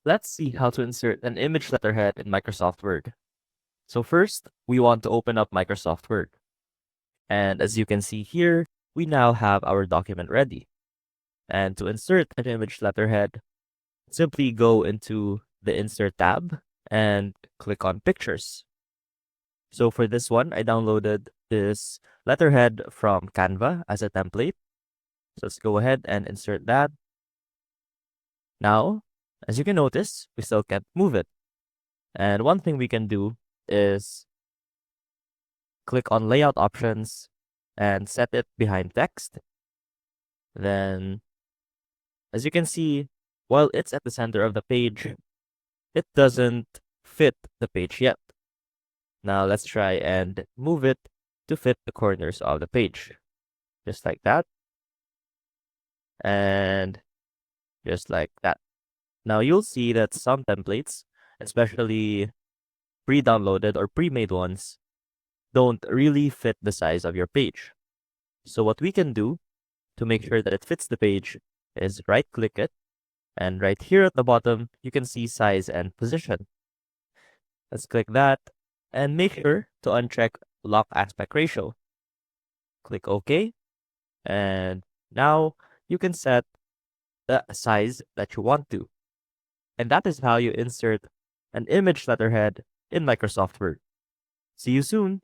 Let's see how to insert an image letterhead in Microsoft Word. So first, we want to open up Microsoft Word. And as you can see here, we now have our document ready. And to insert an image letterhead, simply go into the Insert tab and click on Pictures. So for this one, I downloaded this letterhead from Canva as a template. So let's go ahead and insert that. Now, as you can notice, we still can't move it. And one thing we can do is click on Layout Options and set it behind text. Then, as you can see, while it's at the center of the page, it doesn't fit the page yet. Now let's try and move it to fit the corners of the page. Just like that. And just like that. Now you'll see that some templates, especially pre-downloaded or pre-made ones, don't really fit the size of your page. So what we can do to make sure that it fits the page is right-click it, and right here at the bottom, you can see size and position. Let's click that, and make sure to uncheck lock aspect ratio. Click OK, and now you can set the size that you want to. And that is how you insert an image letterhead in Microsoft Word. See you soon!